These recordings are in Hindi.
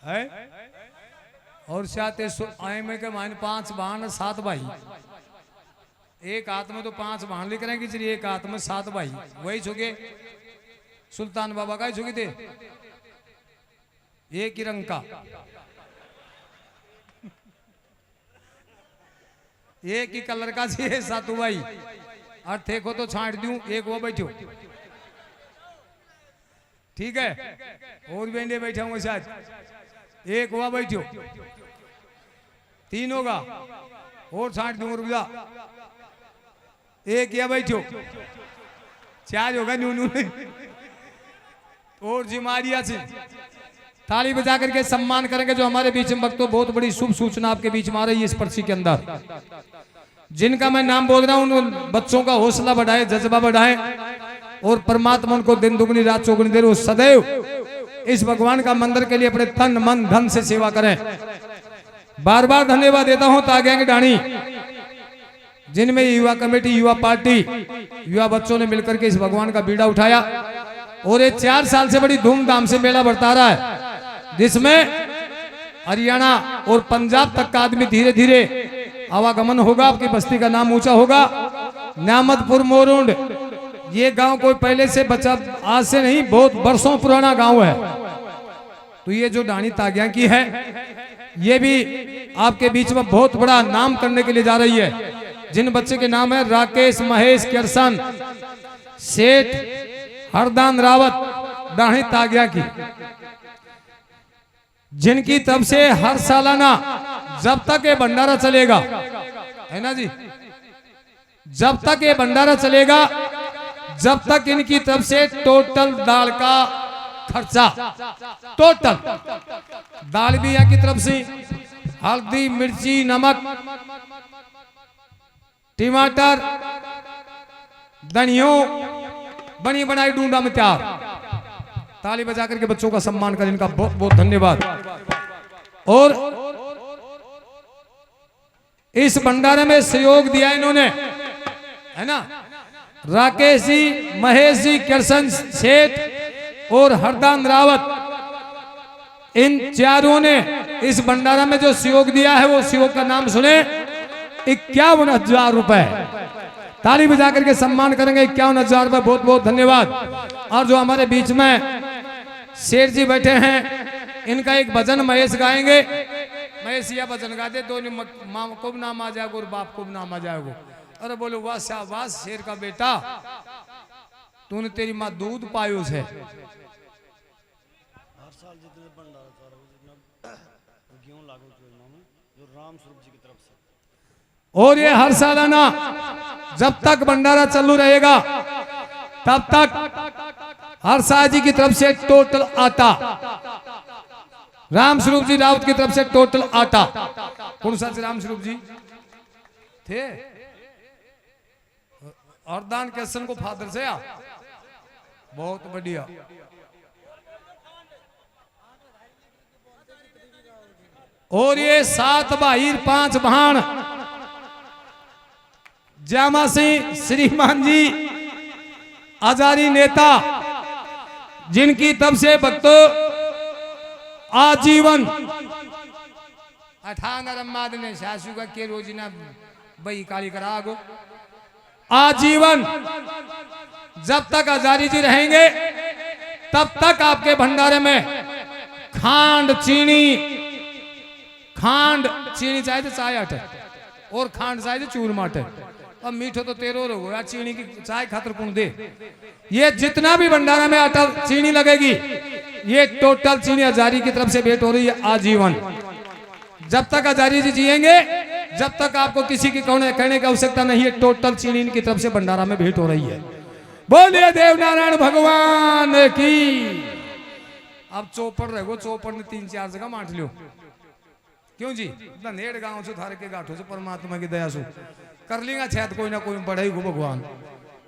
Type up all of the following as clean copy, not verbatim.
है। और साथ आए में के मान 5 बहन 7 भाई, एक हाथ में तो 5 बहन लिख रहे हैं कि चलिए एक हाथ में 7 भाई, वही छुके सुल्तान बाबा का ही छुके थे, एक ही रंग का, एक ही कलर का चाहिए सातू भाई। और थे को तो छांट दूं, एक वो बैठो, ठीक है, और बेंडे बैठा हूँ शायद, एक वह बैठो, 3 होगा, और छांट दूं, रुक जा, एक या बैठो, 4 होगा नूनू में, और जिमारिया से ताली बजा करके सम्मान करेंगे जो हमारे बीच में वक्तों। बहुत बड़ी शुभ सूचना आपके बीच में आ रही है इस पर्ची के अंदर, जिनका मैं नाम बोल रहा हूं उन बच्चों का हौसला बढ़ाए, जज्बा बढ़ाए, और परमात्मा उनको दिन दुगनी रात चौगुनी देर वो सदैव इस भगवान का मंदिर के लिए अपने तन मन धन से सेवा करें। बार बार धन्यवाद देता हूं तागेंगे डाणी, जिनमें युवा कमेटी, युवा पार्टी, युवा बच्चों ने मिलकर के इस भगवान का बीड़ा उठाया, और ये 4 साल से बड़ी धूमधाम से मेला बरता रहा है, जिसमें हरियाणा और पंजाब तक का आदमी धीरे धीरे आवागमन होगा, आपकी बस्ती का नाम ऊंचा होगा। न्यामतपुर मोरुंड ये गांव कोई पहले से बचा, आज से नहीं, बहुत बरसों पुराना गांव है। तो ये जो डाणी ताग्या की है, ये भी आपके बीच में बहुत बड़ा नाम करने के लिए जा रही है, जिन बच्चे के नाम है राकेश महेश किरसन सेठ हरदान रावत डाणी ताग्या की, जिनकी तब से हर सालाना जब तक ये भंडारा चलेगा, है ना जी, जब तक ये भंडारा चलेगा, जब तक इनकी तरफ से टोटल दाल का खर्चा, टोटल दाल भी यहाँ की तरफ से, हल्दी मिर्ची नमक टमाटर धनियों बनी बनाई डूंडा में तैयार। ताली बजा करके बच्चों का सम्मान करें, इनका बहुत बहुत धन्यवाद। और इस भंडारे में सहयोग दिया इन्होंने, है ना, राकेश जी, महेश जी, किरसन सेठ और हरदान रावत, इन चारों ने इस भंडारा में जो सहयोग दिया है, वो सहयोग का नाम सुने, 51,000 रुपए। ताली बजा करके सम्मान करेंगे, 51,000 रुपए, बहुत बहुत धन्यवाद। और जो हमारे बीच में शेर जी बैठे हैं, इनका एक भजन महेश गाएंगे। महेश या भजन गाते, दोनों माँ को भी नाम आ जाएगा और बाप को भी नाम आ जाएगा। अरे बोलो वाह शाबाश शेर का बेटा, तूने तेरी माँ दूध पायो है। हर साल जितने भंडारा चार जितना गेहूं लागू योजना में जो राम स्वरूप जी की तरफ से, और ये हर सालाना जब तक भंडारा चालू रहेगा तब तक हर साल जी की तरफ से टोटल आटा, राम स्वरूप जी रावत की तरफ से टोटल आटा, कौन सा राम स्वरूप जी थे, और दान कैसन को फादर से बहुत बढ़िया। और ये 7 भाई 5 बहन, जामा सिंह श्रीमान जी आजादी नेता, जिनकी तब से भक्तों आजीवन अठानरमाद ने सासू का के रोजिना बई काली करा गो, आजीवन जब तक आजादी जी रहेंगे तब तक आपके भंडारे में खांड चीनी चाहे तो चाय अटे, और खांड चाहे तो चूरमा अटे, अब मीठो तो तेरो रहो या चीनी की चाय खातर कौन दे। ये जितना भी भंडारा में आटा चीनी लगेगी, ये टोटल चीनी हजारी की तरफ से भेंट हो रही है आजीवन। जब तक हजारी जी जिएंगे, जब तक आपको किसी की कहने की आवश्यकता नहीं है, टोटल चीनी इनकी तरफ से भंडारा में भेंट हो रही है। बोलिए देवनारायण भगवान की। अब चौपड़ रहो, चौपड़ ने 3-4 जगह मांट लियो, क्यों जी, इतना नेड़ गांव से थारे के गाठों से परमात्मा की दया से कर लेगा, शायद कोई ना कोई बढ़े ही भगवान।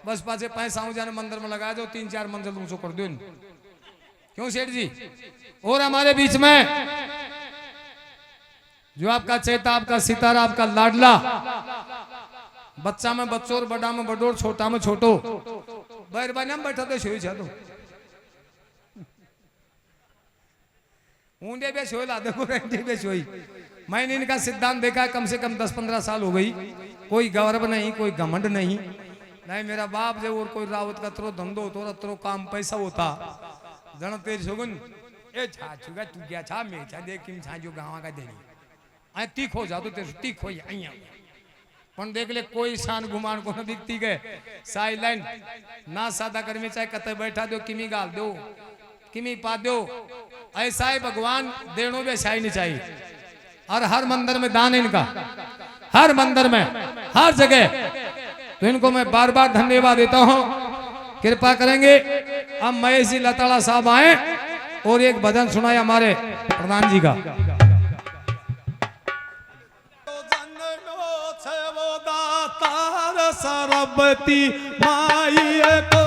बस पासे पैसा जाने मंदिर में लगा दो, 3-4 मंजिल ऊंचो कर दो, क्यों सेठ जी। और हमारे बीच में जो आपका चेता, आपका सितारा, आपका लाडला, बच्चा में बच्चों और बड़ा में बड़ो, छोटा में छोटो, बैर बैठा तो सोई छो, ऊंडे पे सोई ला देखो रेंडे पे सोई। मैंने इनका सिद्धांत देखा है, कम से कम 10-15 साल हो गई। कोई गर्व नहीं, कोई घमंड नहीं। नहीं मेरा बाप जब और कोई रावत का तरो धंधो होतो तरो काम पैसा होता जन तेरी सोगन ए छाछुगा तू क्या छा मैं छा देख किम छा जो गावा का देनी आ तीख हो जा तो तेरे तीख हो आइया पण देख ले कोई शान गुमान को न दिखती गए साइलेंट ना सादा कर में चाहे कते बैठा दो किमी गाल दो किमी पा दो ऐसा ही भगवान देणो भी ऐसा ही नहीं चाहिए। और हर मंदिर में दान इनका, हर मंदिर में हर जगह। तो इनको मैं बार बार धन्यवाद देता हूं। कृपा करेंगे अब महेश जी लताड़ा साहब आए और एक भजन सुनाए हमारे प्रधान जी का। सरबती माई को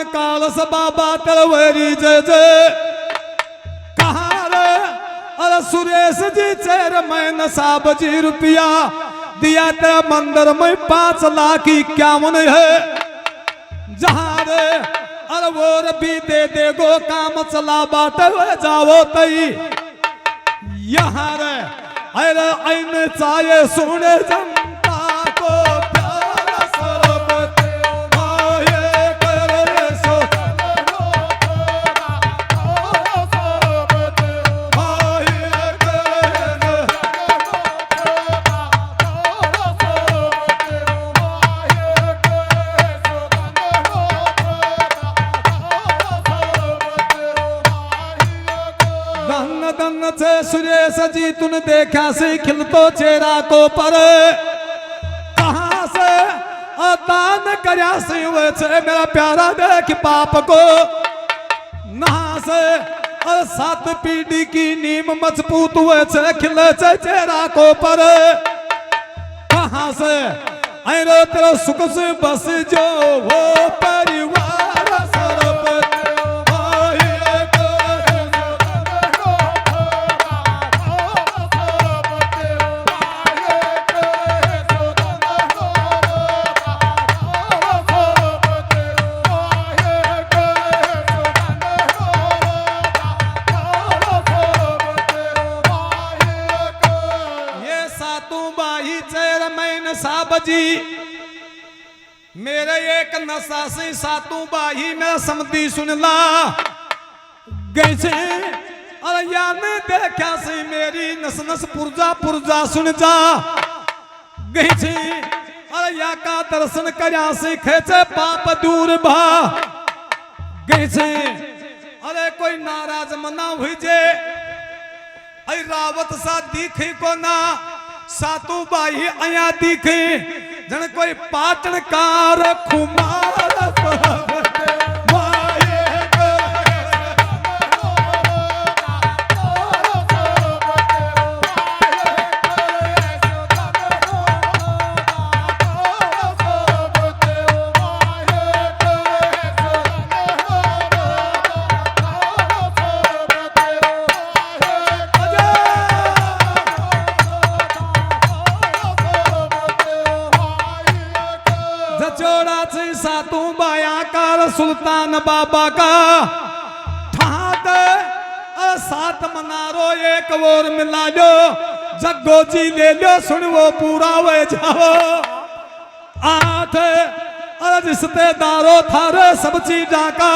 कालस बाबा तलवरी जय जय कहा रे अरे सुरेश जी चेयरमैन साहब जी रुपया दिया तेरा मंदिर में 5 लाख 51 है जहाँ रे अरे वो भी दे दे गो काम चला बाट जाओ तई यहाँ रे अरे आईने चाहे सुने जनता को सुरेश जी तूने देखा से खिलतो चेहरा को पर कहां से दान करया से हुए छे मेरा प्यारा देख पाप को नहा से 7 पीढ़ी की नीम मजबूत हुए छे खिले छे चेहरा को पर कहां से अरे तेरा सुख से बस जो वो परिवार जी मेरे एक नशा से सातों बाही में समझी सुन ला गई से अरे यार ने देखा से मेरी नस नस पुरजा पुरजा सुन जा गई से अरे या का दर्शन करया से खेचे पाप दूर भा गई से अरे कोई नाराज मना हुई जे अरे रावत सा दिखे को ना सातू बाई आया दिखे जन कोई पाटन कार खुमार सातों बाया कार सुल्तान बाबा का ठाट 7 मनारो एक और मिला लो जग्गो जी ले लो सुन वो पूरा वे जाओ 8 रिश्तेदारों थारे सब चीजा का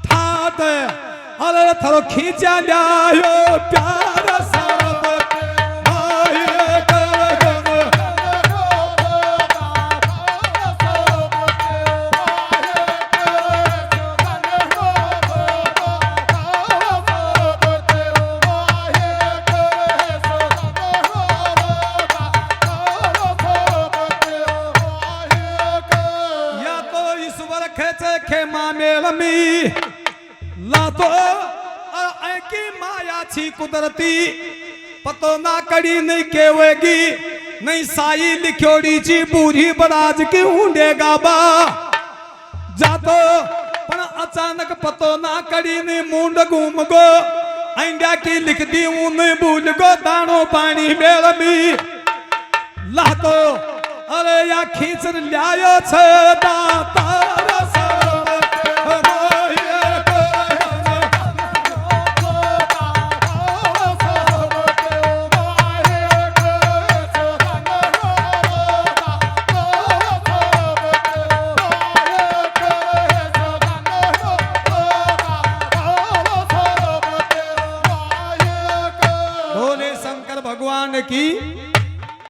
ठाट अरे थारो खींचा लिया प्यार मां मेलमी लातो की माया छी कुदरती पतो ना कड़ी नहीं केवेगी नहीं साई लिखोड़ी ची बूढ़ी बराज की ऊंडे गाबा जातो पण अचानक पतो ना कड़ी ने मुंड घूम गो इंडिया की लिख दी ऊन भूल गो दानो पानी मेलमी लातो अरे या खींच लायो छे दातार भगवान की